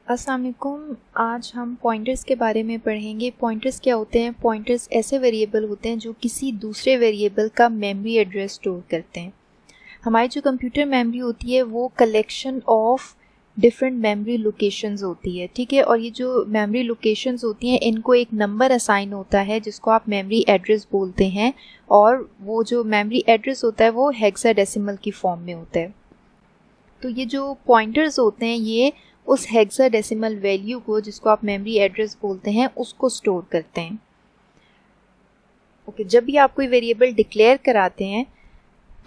अस्सलाम वालेकुम। आज हम पॉइंटर्स के बारे में पढ़ेंगे। पॉइंटर्स क्या होते हैं? पॉइंटर्स ऐसे वेरिएबल होते हैं जो किसी दूसरे वेरिएबल का मेमोरी एड्रेस स्टोर करते हैं। हमारी जो कंप्यूटर मेमोरी होती है वो collection of different memory locations होती है, ठीक है। और ये जो मेमोरी लोकेशंस होती हैं इनको एक नंबर असाइन होता है जिसको आप मेमोरी एड्रेस बोलते हैं, और वो जो मेमोरी एड्रेस होता है वो हेक्साडेसिमल की फॉर्म में होता है। तो ये जो पॉइंटर्स होते हैं ये उस हेक्साडेसिमल वैल्यू को, जिसको आप मेमोरी एड्रेस बोलते हैं, उसको स्टोर करते हैं। ओके, जब भी आप कोई वेरिएबल डिक्लेयर कराते हैं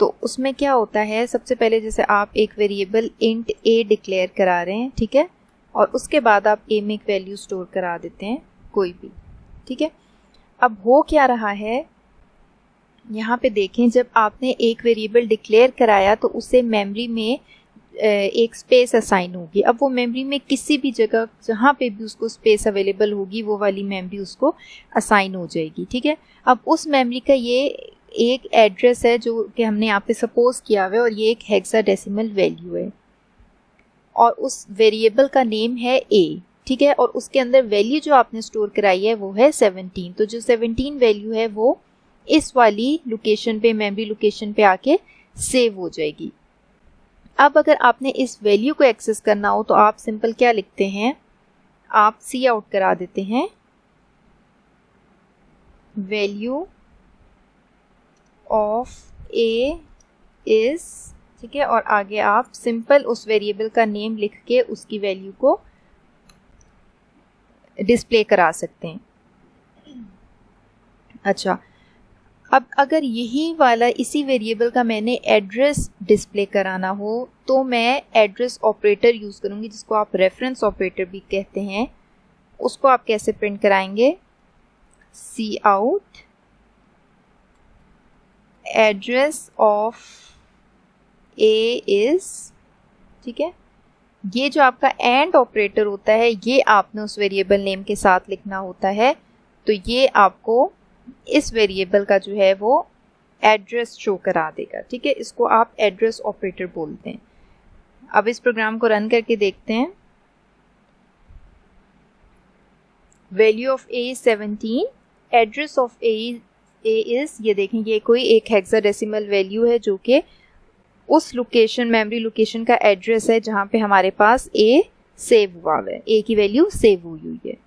तो उसमें क्या होता है, सबसे पहले जैसे आप एक वेरिएबल इंट ए डिक्लेयर करा रहे हैं, ठीक है, और उसके बाद आप ए में एक वैल्यू स्टोर करा देते हैं कोई भी, ठीक है। अब हो क्या रहा है, यहाँ पे देखें, जब आपने एक वेरिएबल डिक्लेयर कराया तो उसे मेमोरी में एक स्पेस असाइन होगी। अब वो मेमोरी में किसी भी जगह जहाँ पे भी उसको स्पेस अवेलेबल होगी वो वाली मेमोरी उसको असाइन हो जाएगी, ठीक है। अब उस मेमोरी का ये एक एड्रेस है जो कि हमने यहाँ पे सपोज किया हुआ है, और ये एक हेक्साडेसिमल वैल्यू है, और उस वेरिएबल का नेम है ए, ठीक है। और उसके अंदर वैल्यू जो आपने स्टोर कराई है वो है 17। तो जो 17 वैल्यू है वो इस वाली लोकेशन पे, मेमोरी लोकेशन पे आके सेव हो जाएगी। अब अगर आपने इस वैल्यू को एक्सेस करना हो तो आप सिंपल क्या लिखते हैं, आप सी आउट करा देते हैं वैल्यू ऑफ ए इज, ठीक है, और आगे आप सिंपल उस वेरिएबल का नेम लिख के उसकी वैल्यू को डिस्प्ले करा सकते हैं। अच्छा, अब अगर यही वाला इसी वेरिएबल का मैंने एड्रेस डिस्प्ले कराना हो तो मैं एड्रेस ऑपरेटर यूज़ करूँगी, जिसको आप रेफरेंस ऑपरेटर भी कहते हैं। उसको आप कैसे प्रिंट कराएंगे, cout address of a is, ठीक है। ये जो आपका एंड ऑपरेटर होता है ये आपने उस वेरिएबल नेम के साथ लिखना होता है, तो ये आपको इस वेरिएबल का जो है वो एड्रेस शो करा देगा, ठीक है। इसको आप एड्रेस ऑपरेटर बोलते हैं। अब इस प्रोग्राम को रन करके देखते हैं। Value of a is 17, address of a is, ये देखें ये कोई एक हेक्साडेसिमल वैल्यू है जो कि उस लोकेशन, मेमोरी लोकेशन का एड्रेस है जहाँ पे हमारे पास ए सेव हुआ है, ए की वैल्यू सेव हुई है,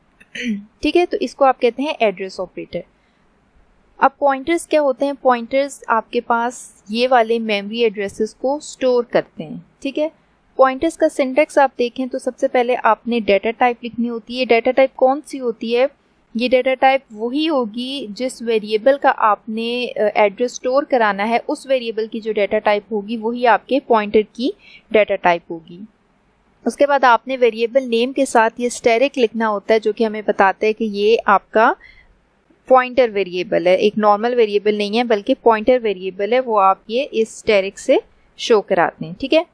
ठीक है। तो इसको आप कहते हैं एड्रेस ऑपरेटर। अब पॉइंटर्स क्या होते हैं? पॉइंटर्स आपके पास ये वाले मेमोरी एड्रेसेस को स्टोर करते हैं, ठीक है। पॉइंटर्स का सिंटैक्स आप देखें तो सबसे पहले आपने डाटा टाइप लिखनी होती है। डाटा टाइप कौन सी होती है? ये डाटा टाइप वही होगी जिस वेरिएबल का आपने एड्रेस स्टोर कराना है, उस वेरिएबल की जो डाटा टाइप होगी वही आपके पॉइंटर की डाटा टाइप होगी। उसके बाद आपने वेरिएबल नेम के साथ ये स्टैरिक लिखना होता है जो कि हमें बताता है कि ये आपका पॉइंटर वेरिएबल है, एक नॉर्मल वेरिएबल नहीं है बल्कि पॉइंटर वेरिएबल है, वो आप ये इस स्टैरिक से शो कराते हैं, ठीक है।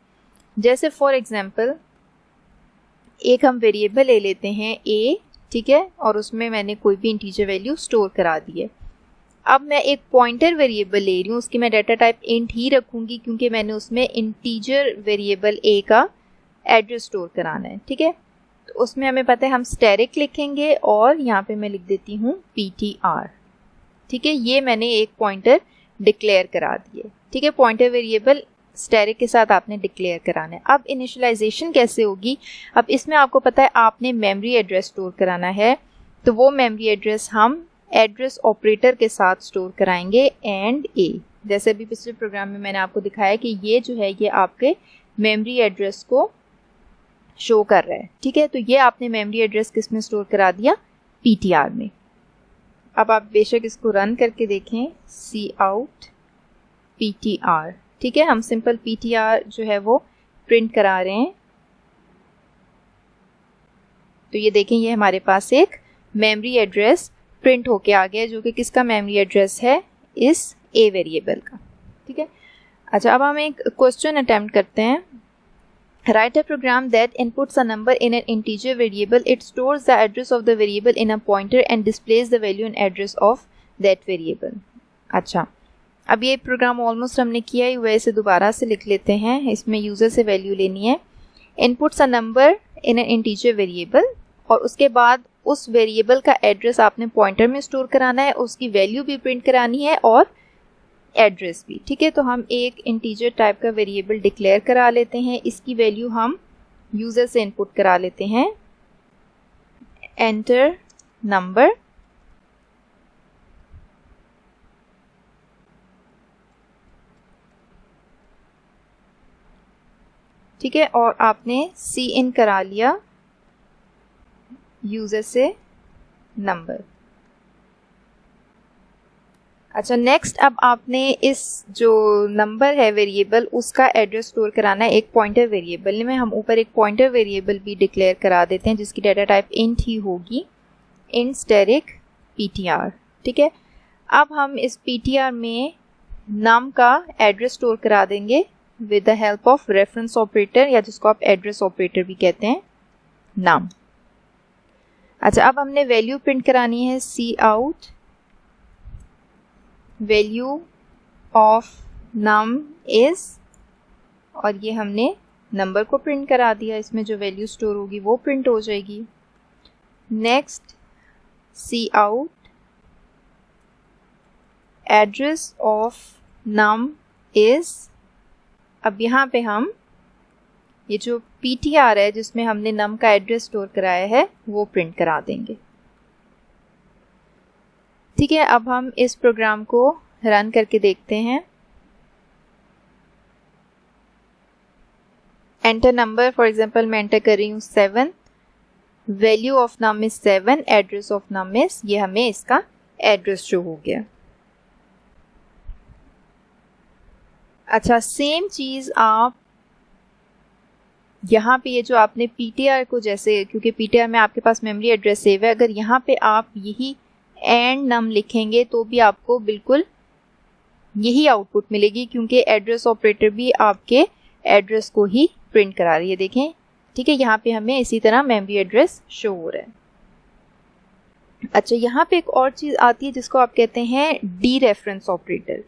जैसे फॉर एग्जांपल एक हम वेरिएबल ले लेते हैं ए, ठीक है, और उसमें मैंने कोई भी इंटीजर वैल्यू स्टोर करा दी है। अब मैं एक पॉइंटर वेरिएबल ले रही हूँ, उसकी मैं डाटा टाइप इंट ही रखूँगी क्योंकि मैंने उसमें इंटीजर वेरिएबल ए का एड्रेस स्टोर कराना है, ठीक है। तो उसमें हमें पता है हम स्टैरिक लिखेंगे और यहाँ पे मैं लिख देती हूँ ptr, ठीक है। ये मैंने एक पॉइंटर डिक्लेयर करा दिए, ठीक है। पॉइंटर वेरिएबल स्टैरिक के साथ आपने डिक्लेयर कराना है। अब इनिशियलाइजेशन कैसे होगी? अब इसमें आपको पता है आपने मेमोरी एड्रेस स्टोर कराना है, तो वो मेमोरी एड्रेस हम एड्रेस ऑपरेटर के साथ स्टोर कराएंगे एंड ए। जैसे अभी पिछले प्रोग्राम में मैंने आपको दिखाया कि ये जो है ये आपके मेमोरी एड्रेस को शो कर रहा है, ठीक है। तो ये आपने मेमोरी एड्रेस किस में स्टोर करा दिया? ptr में। अब आप बेशक इसको रन करके देखें, सी आउट ptr, ठीक है। हम सिंपल ptr जो है वो प्रिंट करा रहे हैं, तो ये देखें ये हमारे पास एक मेमोरी एड्रेस प्रिंट होके आ गया जो कि किसका मेमोरी एड्रेस है? इस ए वेरिएबल का, ठीक है। अच्छा, अब हम एक क्वेश्चन अटेम्प्ट करते हैं। Write a program that inputs a number in an integer variable. It stores the address of the variable in a pointer and displays the value and address of that variable. अच्छा, अब ये programme almost हमने किया ही हुआ है, इसे दोबारा से लिख लेते हैं। इसमें यूज़र से वैल्यू लेनी है। Inputs a number in an integer variable, और उसके बाद उस वेरिएबल का एड्रेस आपने पॉइंटर में स्टोर कराना है, उसकी वैल्यू भी प्रिंट करानी है और एड्रेस भी, ठीक है। तो हम एक इंटीजर टाइप का वेरिएबल डिक्लेयर करा लेते हैं, इसकी वैल्यू हम यूजर से इनपुट करा लेते हैं, एंटर नंबर, ठीक है, और आपने सी इन करा लिया यूजर से नंबर। अच्छा, नेक्स्ट अब आपने इस जो नंबर है वेरिएबल उसका एड्रेस स्टोर कराना है एक पॉइंटर वेरिएबल में। हम ऊपर एक पॉइंटर वेरिएबल भी डिक्लेयर करा देते हैं जिसकी डाटा टाइप इंट ही होगी, इंट स्टैटिक ptr, ठीक है। अब हम इस ptr में नम का एड्रेस स्टोर करा देंगे with the help of reference operator, या जिसको आप एड्रेस ऑपरेटर भी कहते हैं, नम। अच्छा, अब हमने वैल्यू प्रिंट करानी है, cout value of num is, और ये हमने नंबर को प्रिंट करा दिया, इसमें जो वैल्यू स्टोर होगी वो प्रिंट हो जाएगी। Next, cout address of num is, अब यहाँ पे हम ये जो ptr है जिसमें हमने नम का एड्रेस स्टोर कराया है वो प्रिंट करा देंगे, ठीक है। अब हम इस प्रोग्राम को रन करके देखते हैं। एंटर नंबर, फॉर एग्जांपल मैं एंटर कर रही हूँ 7, value of num is 7, address of num is, ये हमें इसका एड्रेस शो हो गया। अच्छा, सेम चीज आप यहाँ पे ये जो आपने ptr को, जैसे क्योंकि ptr में आपके पास मेमोरी एड्रेस सेव है, अगर यहाँ पे आप यही एंड नम लिखेंगे तो भी आपको बिल्कुल यही आउटपुट मिलेगी, क्योंकि एड्रेस ऑपरेटर भी आपके एड्रेस को ही प्रिंट करा रही है, देखें, ठीक है। यहाँ पे हमें इसी तरह मेमोरी एड्रेस शो हो रहा है। अच्छा, यहाँ पे एक और चीज आती है जिसको आप कहते हैं D reference operator.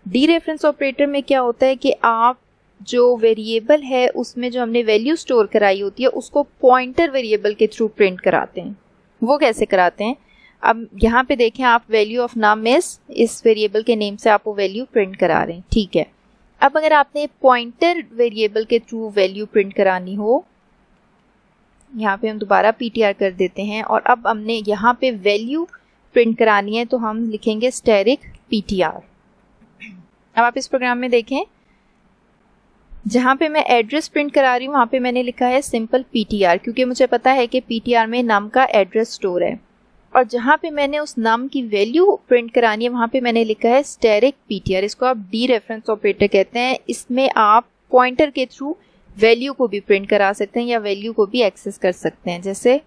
D reference operator में क्या होता है कि आप जो वेरिएबल है उसमें जो हमने वैल्यू स्टोर कराई होती है उसको पॉइंटर वेरिएबल के थ्रू प्रिंट कराते हैं। वो कैसे कराते हैं, अब यहाँ पे देखें, आप वैल्यू ऑफ नम इस वेरिएबल के नेम से आप वो वैल्यू प्रिंट करा रहे हैं, ठीक है। अब अगर आपने पॉइंटर वेरिएबल के थ्रू वैल्यू प्रिंट करानी हो, यहाँ पे हम दोबारा ptr कर देते हैं, और अब हमने यहाँ पे वैल्यू प्रिंट करानी है तो हम लिखेंगे स्टैटिक ptr। अब आप इस प्रोग्राम में देखें, जहाँ पे मैं एड्रेस प्रिंट करा रही हूँ वहाँ पे मैंने लिखा है सिंपल ptr, क्योंकि मुझे पता है कि ptr में नम का एड्रेस स्टोर है, और जहाँ पे मैंने उस नम की वैल्यू प्रिंट करानी है वहाँ पे मैंने लिखा है स्टैटिक ptr। इसको आप डी रेफरेंस ऑपरेटर कहते हैं। इसमें आप पॉइंटर के थ्रू वैल्यू को भी प्रिंट करा सकते हैं या वैल्यू को भी एक्सेस कर सकते हैं। जैसे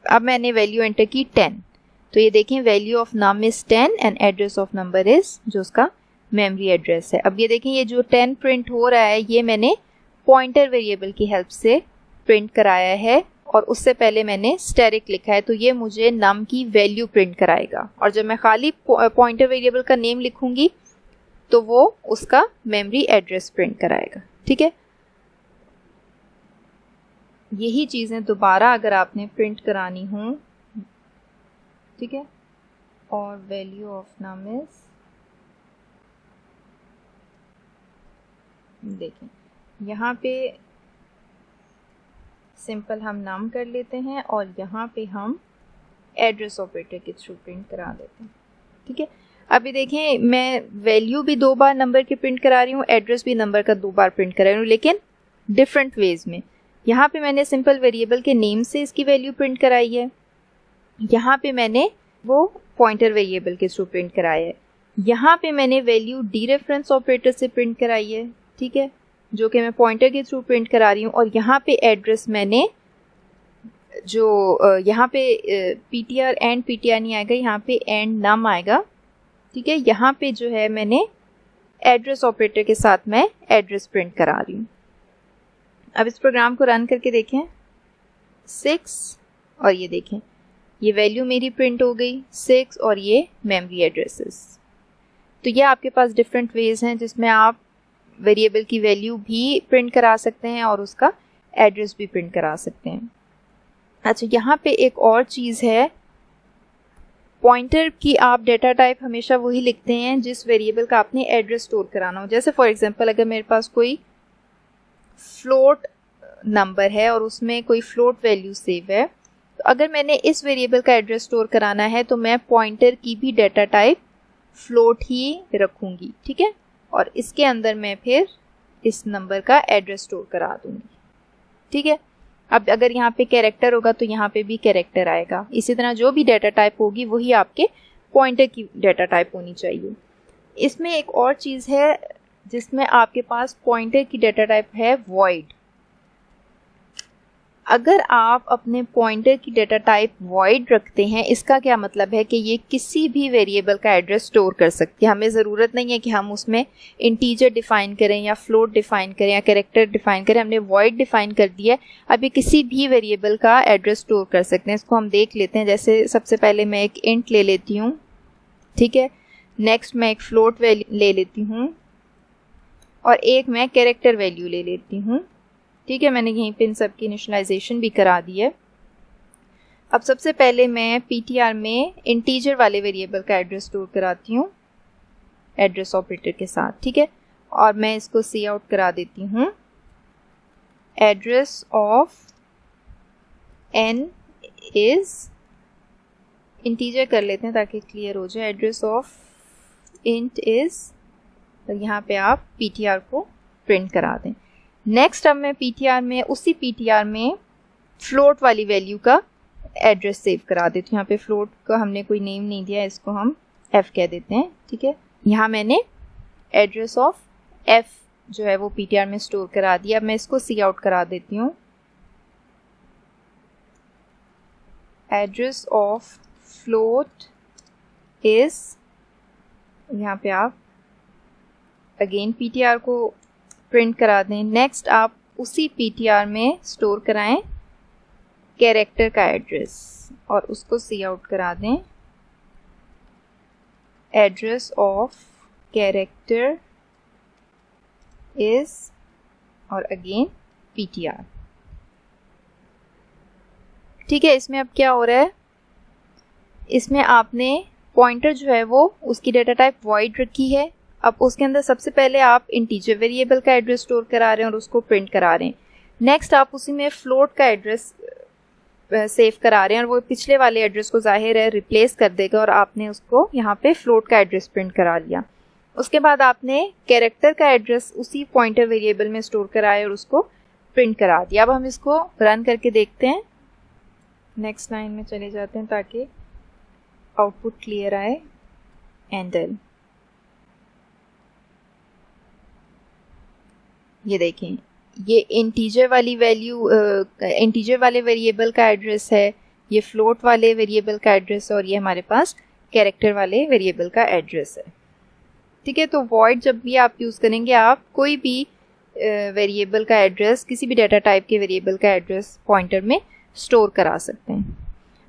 अब मैंने वैल्यू एंटर की 10, तो ये देखें value of num is 10 and address of number is, जो उसका मेमोरी एड्रेस है। अब ये देखें, ये जो 10 प्रिंट हो रहा है ये मैंने पॉइंटर वेरिएबल की हेल्प से प्रिंट कराया है, और उससे पहले मैंने स्टैटिक लिखा है, तो ये मुझे नम की वैल्यू प्रिंट कराएगा। और जब मैं खाली पॉइंटर वेरिएबल का नेम लिखूंगी तो वो उसका मेमोरी एड्रेस प्रिंट कराएगा, ठीक है। यही चीज़ें दोबारा अगर आपने प्रिंट करानी हो, ठीक है, और वैल्यू ऑफ नम इज, देखें यहाँ पे सिंपल हम नाम कर लेते हैं और यहाँ पे हम एड्रेस ऑपरेटर के थ्रू प्रिंट करा देते हैं, ठीक है। अभी देखें, मैं वैल्यू भी 2 बार नंबर की प्रिंट करा रही हूँ, एड्रेस भी नंबर का 2 बार प्रिंट करा रही हूँ, लेकिन डिफरेंट वेज में। यहाँ पे मैंने सिंपल वेरिएबल के नेम से इसकी वैल्यू प्रिंट कराई है, यहाँ पे मैंने वो पॉइंटर वेरिएबल के थ्रू प्रिंट कराया है, यहाँ पे मैंने वैल्यू डी रेफरेंस ऑपरेटर से प्रिंट कराई है, ठीक है, जो कि मैं पॉइंटर के थ्रू प्रिंट करा रही हूँ। और यहाँ पे एड्रेस मैंने जो यहाँ पे ptr एंड ptr नहीं आएगा, यहाँ पे एंड नम आएगा, ठीक है। यहाँ पे जो है मैंने एड्रेस ऑपरेटर के साथ मैं एड्रेस प्रिंट करा रही हूँ। अब इस प्रोग्राम को रन करके देखें, 6, और ये देखें ये वैल्यू मेरी प्रिंट हो गई 6, और ये मेमोरी एड्रेसेस। तो ये आपके पास डिफरेंट वेज हैं जिसमें आप वेरिएबल की वैल्यू भी प्रिंट करा सकते हैं और उसका एड्रेस भी प्रिंट करा सकते हैं। अच्छा, यहाँ पे एक और चीज़ है, पॉइंटर की आप डेटा टाइप हमेशा वही लिखते हैं जिस वेरिएबल का आपने एड्रेस स्टोर कराना हो। जैसे फॉर एग्जांपल अगर मेरे पास कोई फ्लोट नंबर है और उसमें कोई फ्लोट वैल्यू सेव है, तो अगर मैंने इस वेरिएबल का एड्रेस स्टोर कराना है तो मैं पॉइंटर की भी डेटा टाइप फ्लोट ही रखूँगी, ठीक है, और इसके अंदर मैं फिर इस नंबर का एड्रेस स्टोर करा दूँगी, ठीक है। अब अगर यहाँ पे कैरेक्टर होगा तो यहाँ पे भी कैरेक्टर आएगा। इसी तरह जो भी डेटा टाइप होगी वही आपके पॉइंटर की डेटा टाइप होनी चाहिए। इसमें एक और चीज़ है जिसमें आपके पास पॉइंटर की डेटा टाइप है वॉइड। अगर आप अपने पॉइंटर की डेटा टाइप वॉइड रखते हैं, इसका क्या मतलब है कि ये किसी भी वेरिएबल का एड्रेस स्टोर कर सकती है। हमें ज़रूरत नहीं है कि हम उसमें इंटीजर डिफ़ाइन करें या फ्लोट डिफ़ाइन करें या कैरेक्टर डिफ़ाइन करें। हमने वॉइड डिफ़ाइन कर दिया है, अब ये किसी भी वेरिएबल का एड्रेस स्टोर कर सकते हैं। इसको हम देख लेते हैं। जैसे सबसे पहले मैं एक इंट ले लेती हूँ, ठीक है, नेक्स्ट मैं एक फ्लोट वैल्यू ले लेती हूँ और एक मैं कैरेक्टर वैल्यू ले लेती हूँ, ठीक है। मैंने यहीं पे इन सब की इनिशियलाइजेशन भी करा दी है। अब सबसे पहले मैं ptr में इंटीजर वाले वेरिएबल का एड्रेस स्टोर कराती हूँ एड्रेस ऑपरेटर के साथ, ठीक है, और मैं इसको सी आउट करा देती हूँ address of n is, integer कर लेते हैं ताकि क्लियर हो जाए, एड्रेस ऑफ int इज, तो यहाँ पे आप ptr को प्रिंट करा दें। नेक्स्ट अब मैं ptr में, उसी ptr में फ्लोट वाली वैल्यू का एड्रेस सेव करा देती हूँ। यहाँ पे फ्लोट का हमने कोई नेम नहीं दिया, इसको हम f कह देते हैं, ठीक है। यहाँ मैंने एड्रेस ऑफ f जो है वो ptr में स्टोर करा दिया। अब मैं इसको सी आउट करा देती हूँ एड्रेस ऑफ फ्लोट इज, यहाँ पे आप अगेन ptr को प्रिंट करा दें। नेक्स्ट आप उसी ptr में स्टोर कराएं कैरेक्टर का एड्रेस और उसको सी आउट करा दें एड्रेस ऑफ कैरेक्टर इज और अगेन ptr, ठीक है। इसमें अब क्या हो रहा है, इसमें आपने पॉइंटर जो है वो उसकी डेटा टाइप वॉइड रखी है। अब उसके अंदर सबसे पहले आप इंटीजर वेरिएबल का एड्रेस स्टोर करा रहे हैं और उसको प्रिंट करा रहे हैं। नेक्स्ट आप उसी में फ्लोट का एड्रेस सेव करा रहे हैं और वो पिछले वाले एड्रेस को जाहिर है रिप्लेस कर देगा और आपने उसको यहाँ पे फ्लोट का एड्रेस प्रिंट करा लिया। उसके बाद आपने कैरेक्टर का एड्रेस उसी पॉइंटर वेरिएबल में स्टोर कराया और उसको प्रिंट करा दिया। अब हम इसको रन करके देखते हैं। नेक्स्ट लाइन में चले जाते हैं ताकि आउटपुट क्लियर आए। एंटर, ये देखें, ये इंटीजर वाली वैल्यू, इंटीजर वाले वेरिएबल का एड्रेस है, ये फ्लोट वाले वेरिएबल का एड्रेस है और ये हमारे पास कैरेक्टर वाले वेरिएबल का एड्रेस है, ठीक है। तो वॉइड जब भी आप यूज़ करेंगे, आप कोई भी वेरिएबल का एड्रेस, किसी भी डाटा टाइप के वेरिएबल का एड्रेस पॉइंटर में स्टोर करा सकते हैं।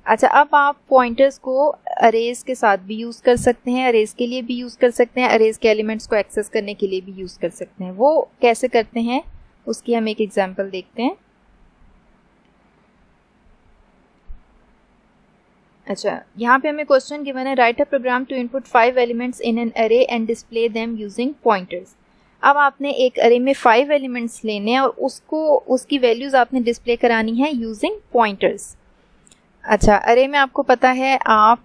अच्छा, अब आप पॉइंटर्स को अरेज के साथ भी यूज़ कर सकते हैं, अरेज के लिए भी यूज़ कर सकते हैं, अरेज के एलिमेंट्स को एक्सेस करने के लिए भी यूज़ कर सकते हैं। वो कैसे करते हैं उसकी हम एक एग्जांपल देखते हैं। अच्छा, यहाँ पे हमें क्वेश्चन गिवन है, write a program to input 5 elements in an array and display them using pointers. अब आपने एक अरे में 5 एलिमेंट्स लेने हैं और उसकी वैल्यूज आपने डिस्प्ले करानी है यूजिंग पॉइंटर्स। अच्छा, अरे में आपको पता है, आप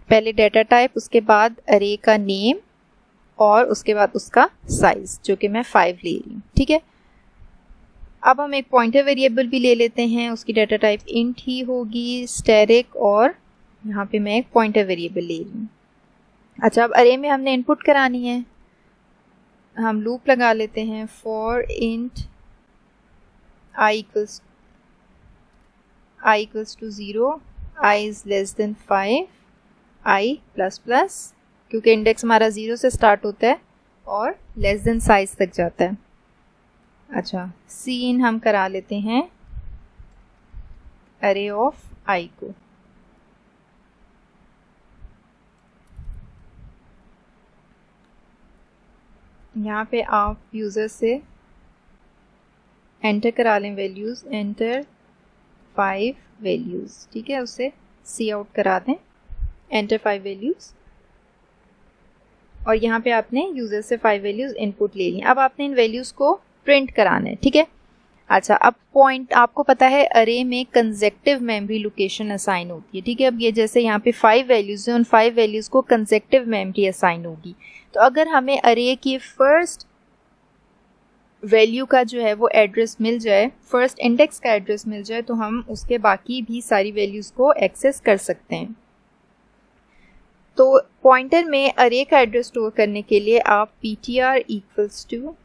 पहले डेटा टाइप, उसके बाद अरे का नेम और उसके बाद उसका साइज, जो कि मैं 5 ले रही हूँ, ठीक है। अब हम एक पॉइंटर वेरिएबल भी ले लेते हैं, उसकी डेटा टाइप इंट ही होगी, स्टैटिक, और यहाँ पे मैं एक पॉइंटर वेरिएबल ले रही हूँ। अच्छा, अब अरे में हमने इनपुट करानी है, हम लूप लगा लेते हैं, for int i equals to 0, i is less than 5, i plus plus, क्योंकि इंडेक्स हमारा 0 से स्टार्ट होता है और लेस देन साइज तक जाता है। अच्छा, सीन हम करा लेते हैं अरे ऑफ i को। यहाँ पे आप यूज़र से एंटर करा लें वैल्यूज़, एंटर 5 वैल्यूज़, ठीक है, उसे सी आउट करा दें, एंटर 5 वैल्यूज़, और यहाँ पे आपने यूज़र से 5 वैल्यूज़ इनपुट ले ली। अब आपने इन वैल्यूज़ को प्रिंट कराना है, ठीक है। अच्छा, अब पॉइंट आपको पता है अरे में कंसेक्टिव मेमोरी लोकेशन असाइन होती है, ठीक है। अब ये जैसे यहाँ पे 5 वैल्यूज़ हैं, उन 5 वैल्यूज़ को कंसेक्टिव मेमोरी असाइन होगी। तो अगर हमें अरे की फर्स्ट वैल्यू का जो है वो एड्रेस मिल जाए, फर्स्ट इंडेक्स का एड्रेस मिल जाए, तो हम उसके बाकी भी सारी वैल्यूज़ को एक्सेस कर सकते हैं। तो पॉइंटर में अरे का एड्रेस स्टोर करने के लिए आप ptr इक्वल्स टू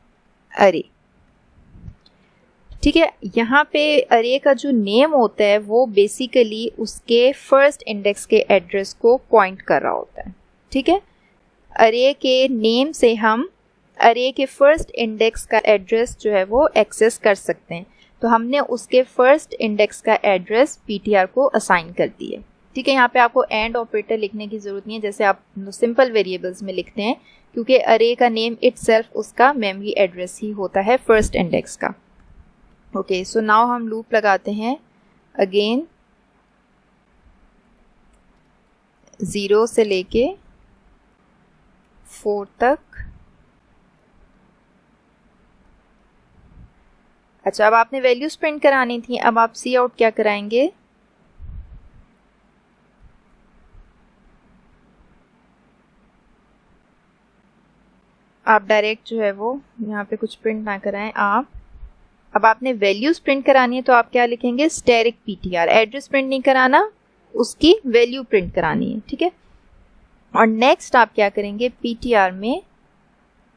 अरे, ठीक है। यहाँ पे अरे का जो नेम होता है वो बेसिकली उसके फर्स्ट इंडेक्स के एड्रेस को पॉइंट कर रहा होता है, ठीक है। अरे के नेम से हम अरे के फर्स्ट इंडेक्स का एड्रेस जो है वो एक्सेस कर सकते हैं। तो हमने उसके फर्स्ट इंडेक्स का एड्रेस ptr को असाइन कर दिए, ठीक है। यहाँ पे आपको एंड ऑपरेटर लिखने की ज़रूरत नहीं है, जैसे आप सिंपल वेरिएबल्स में लिखते हैं, क्योंकि अरे का नेम इटसेल्फ उसका मेमोरी एड्रेस ही होता है फर्स्ट इंडेक्स का। ओके, सो नाउ हम लूप लगाते हैं अगेन 0 से लेके 4 तक। अच्छा, अब आपने वैल्यूज प्रिंट करानी थी, अब आप सी आउट क्या कराएंगे, आप डायरेक्ट जो है वो यहाँ पे कुछ प्रिंट ना कराएं आप। अब आपने वैल्यूज प्रिंट करानी है तो आप क्या लिखेंगे, स्टैटिक ptr, एड्रेस प्रिंट नहीं कराना, उसकी वैल्यू प्रिंट करानी है, ठीक है। और नेक्स्ट आप क्या करेंगे, ptr में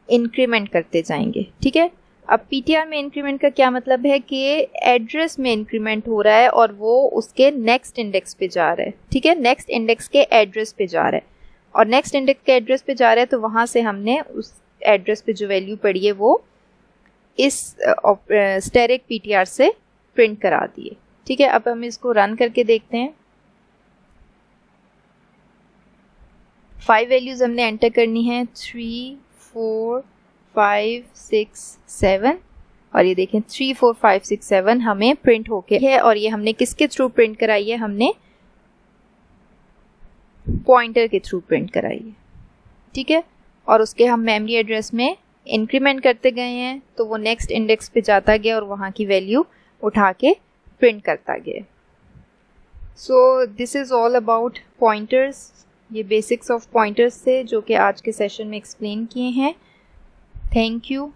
इंक्रीमेंट करते जाएंगे, ठीक है। अब ptr में इंक्रीमेंट का क्या मतलब है कि एड्रेस में इंक्रीमेंट हो रहा है और वो उसके नेक्स्ट इंडेक्स पे जा रहा है, ठीक है, नेक्स्ट इंडेक्स के एड्रेस पे जा रहा है, और नेक्स्ट इंडेक्स के एड्रेस पे जा रहा है तो वहाँ से हमने उस एड्रेस पे जो वैल्यू पड़ी है वो इस स्टैटिक ptr से प्रिंट करा दिए, ठीक है। अब हम इसको रन करके देखते हैं। 5 वैल्यूज हमने एंटर करनी है, 3 4 5 6 7, और ये देखें 3 4 5 6 7 हमें प्रिंट होके है, और ये हमने किसके थ्रू प्रिंट कराई है, हमने पॉइंटर के थ्रू प्रिंट कराई है, ठीक है। और उसके हम मेमोरी एड्रेस में इंक्रीमेंट करते गए हैं तो वो नेक्स्ट इंडेक्स पे जाता गया और वहाँ की वैल्यू उठा के प्रिंट करता गया। So this is all about pointers, ये बेसिक्स ऑफ पॉइंटर्स थे जो कि आज के सेशन में एक्सप्लेन किए हैं। Thank you.